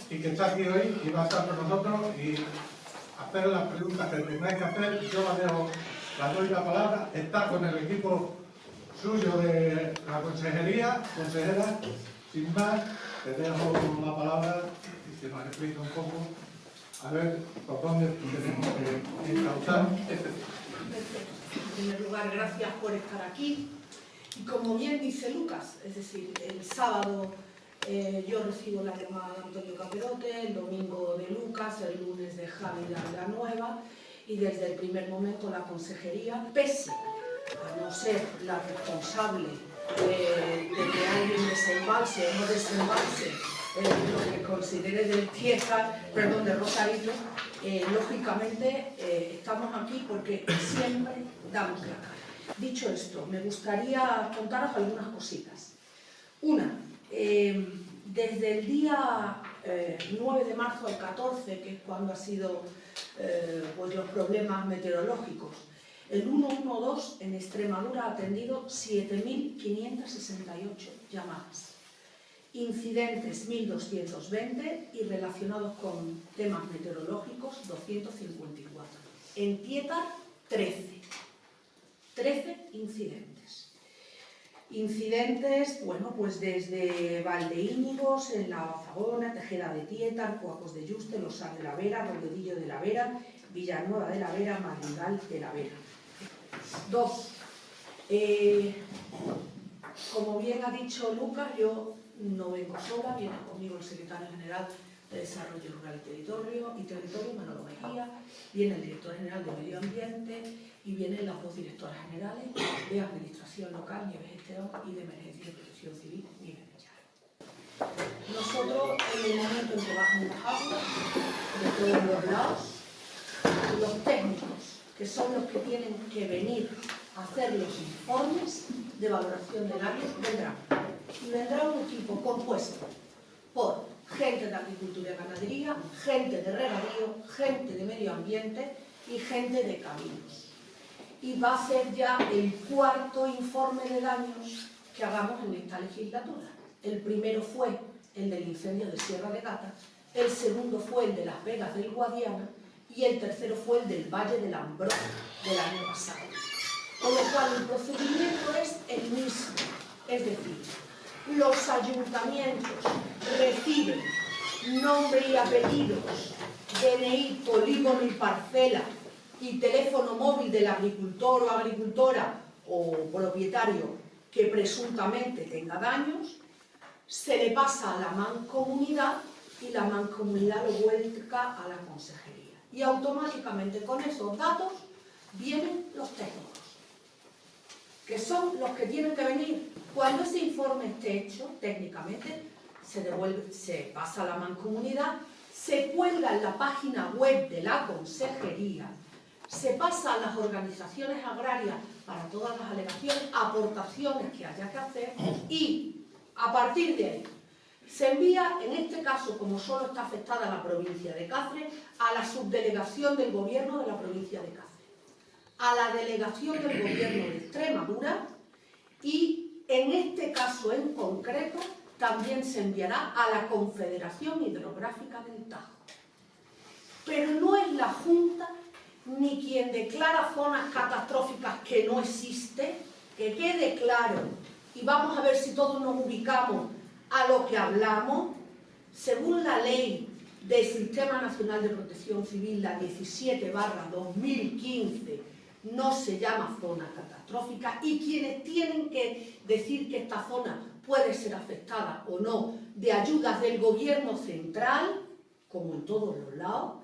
y que está aquí hoy y va a estar con nosotros y hacer las preguntas que tengáis que hacer. Yo la doy la palabra, está con el equipo suyo de la consejería. Consejera, sin más, te dejo la palabra y que nos explique un poco a ver por dónde tenemos que encauzar este tema. En primer lugar, gracias por estar aquí. Y como bien dice Lucas, es decir, el sábado yo recibo la llamada de Antonio Caperote, el domingo de Lucas, el lunes de Javi la Nueva, y desde el primer momento la consejería, pese a no ser la responsable de que alguien desembalse o no desembalse lo que considere del de Rosarito, lógicamente estamos aquí porque siempre damos la cara. Dicho esto, me gustaría contaros algunas cositas. Una, desde el día 9 de marzo al 14, que es cuando han sido pues los problemas meteorológicos, el 112 en Extremadura ha atendido 7.568 llamadas. Incidentes 1.220 y relacionados con temas meteorológicos 254. En Tietar 13 incidentes. Incidentes, bueno, pues desde Valdeíñigos, en la Bazagona, Tejeda de Tietar, Coacos de Yuste, Losar de la Vera, Rodedillo de la Vera, Villanueva de la Vera, Madrigal de la Vera. 2. Como bien ha dicho Lucas, yo no vengo sola, viene conmigo el secretario general de Desarrollo Rural y Territorio, Manolo Mejía, viene el director general de Medio Ambiente y vienen las dos directoras generales de Administración Local, Nieves Esteban, y de Emergencia y Protección Civil, Nieves Millar. Nosotros, en el momento en que bajan las aguas de todos los lados, los técnicos, que son los que tienen que venir a hacer los informes de valoración del área, vendrán. Y vendrá un equipo compuesto por gente de agricultura y ganadería, gente de regadío, gente de medio ambiente y gente de caminos. Y va a ser ya el cuarto informe de daños que hagamos en esta legislatura. El primero fue el del incendio de Sierra de Gata, el segundo fue el de Las Vegas del Guadiana y el tercero fue el del Valle del Ambrós del año pasado. Con lo cual el procedimiento es el mismo, es decir, los ayuntamientos reciben nombre y apellidos, DNI, polígono y parcela y teléfono móvil del agricultor o agricultora o propietario que presuntamente tenga daños, se le pasa a la mancomunidad y la mancomunidad lo vuelca a la consejería. Y automáticamente con esos datos vienen los técnicos, que son los que tienen que venir. Cuando ese informe esté hecho, técnicamente, se pasa a la mancomunidad, se cuelga en la página web de la consejería, se pasa a las organizaciones agrarias para todas las alegaciones, aportaciones que haya que hacer y, a partir de ahí, se envía, en este caso, como solo está afectada la provincia de Cáceres, a la subdelegación del gobierno de la provincia de Cáceres, a la delegación del gobierno de Extremadura y, en este caso en concreto, también se enviará a la Confederación Hidrográfica del Tajo. Pero no es la Junta ni quien declara zonas catastróficas que no existe, que quede claro, y vamos a ver si todos nos ubicamos a lo que hablamos. Según la ley del Sistema Nacional de Protección Civil, la 17/2015, no se llama zona catastrófica, y quienes tienen que decir que esta zona puede ser afectada o no de ayudas del gobierno central, como en todos los lados,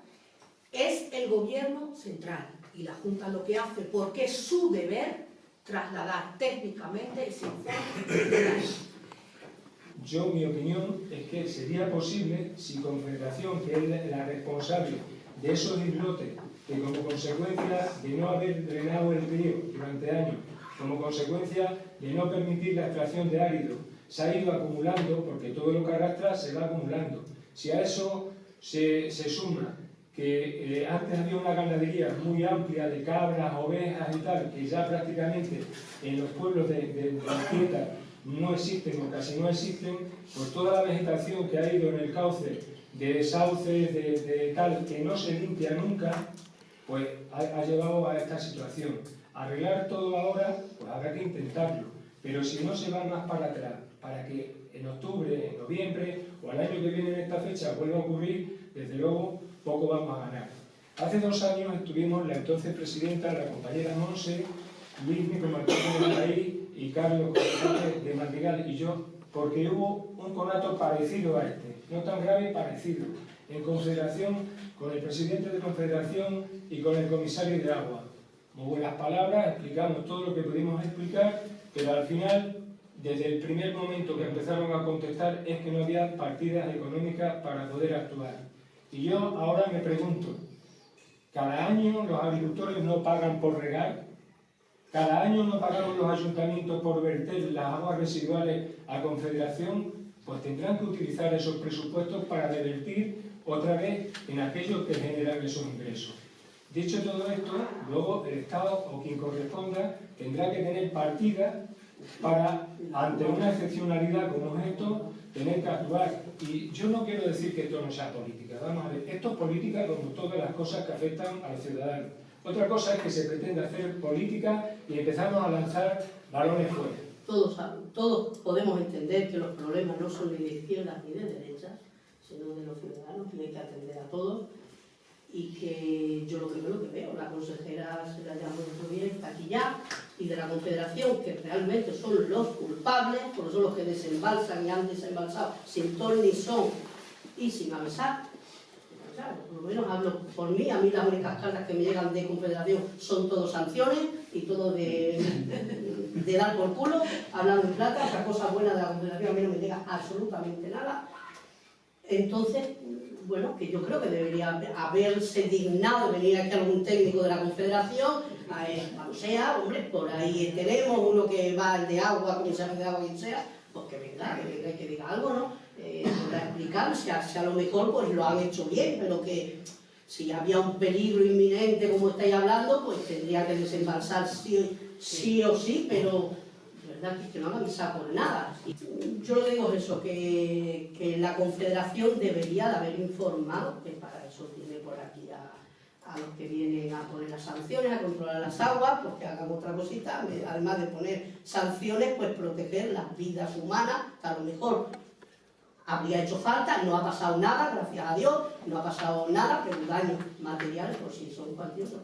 es el gobierno central. Y la Junta lo que hace, porque es su deber, trasladar técnicamente ese informe. Yo, mi opinión es que sería posible si Confederación, que es la responsable de esos islotes, que como consecuencia de no haber drenado el río durante años, como consecuencia de no permitir la extracción de árido, se ha ido acumulando, porque todo lo que arrastra se va acumulando. Si a eso se suma que antes había una ganadería muy amplia de cabras, ovejas y tal, que ya prácticamente en los pueblos de Tietar no existen o casi no existen, pues toda la vegetación que ha ido en el cauce de sauces, de tal, que no se limpia nunca, pues ha llevado a esta situación. Arreglar todo ahora, pues habrá que intentarlo, pero si no se va más para atrás, para que en octubre, en noviembre o al año que viene en esta fecha vuelva a ocurrir, desde luego poco vamos a ganar. Hace 2 años estuvimos la entonces presidenta, la compañera Monse, Luis Nico Martínez de País y Carlos de Madrigal y yo, porque hubo un conato parecido a este, no tan grave, parecido, en confederación con el presidente de confederación y con el comisario de agua. Muy buenas palabras, explicamos todo lo que pudimos explicar, pero al final, desde el primer momento que empezaron a contestar, es que no había partidas económicas para poder actuar. Y yo ahora me pregunto, ¿cada año los agricultores no pagan por regar? ¿Cada año no pagamos los ayuntamientos por verter las aguas residuales a confederación? Pues tendrán que utilizar esos presupuestos para revertir otra vez en aquellos que generan esos ingresos. Dicho todo esto, luego el Estado o quien corresponda tendrá que tener partidas para, ante una excepcionalidad como es esto, tener que actuar. Y yo no quiero decir que esto no sea política, vamos a ver, esto es política como todas las cosas que afectan a los ciudadanos. Otra cosa es que se pretende hacer política y empezamos a lanzar balones fuera. Todos podemos entender que los problemas no son ni de izquierdas ni de derechas, sino de los ciudadanos, que hay que atender a todos. Y que yo lo primero que veo, la consejera se la llamo muy bien, está aquí ya, y de la Confederación, que realmente son los culpables, porque son los que desembalsan y han desembalsado sin ton ni son y sin avisar. Claro, por lo menos hablo por mí, a mí las únicas cartas que me llegan de Confederación son todo sanciones y todo de dar por culo, hablando en plata, otra cosa buena de la Confederación a mí no me llega absolutamente nada. Entonces, bueno, que yo creo que debería haberse dignado venir aquí algún técnico de la Confederación, o sea, hombre, por ahí tenemos uno que va de agua, comisario de agua, quien sea, pues que venga y que diga algo, ¿no? Para explicar, si a lo mejor pues lo han hecho bien, pero que si había un peligro inminente, como estáis hablando, pues tendría que desembalsar sí o sí, pero verdad que no han avisado por nada. Y yo lo digo eso, que la Confederación debería de haber informado, que para eso tiene por aquí a los que vienen a poner las sanciones, a controlar las aguas, pues que hagan otra cosita, además de poner sanciones, pues proteger las vidas humanas, que a lo mejor habría hecho falta, no ha pasado nada, gracias a Dios, no ha pasado nada, pero daños materiales, pues sí, son cuantiosos.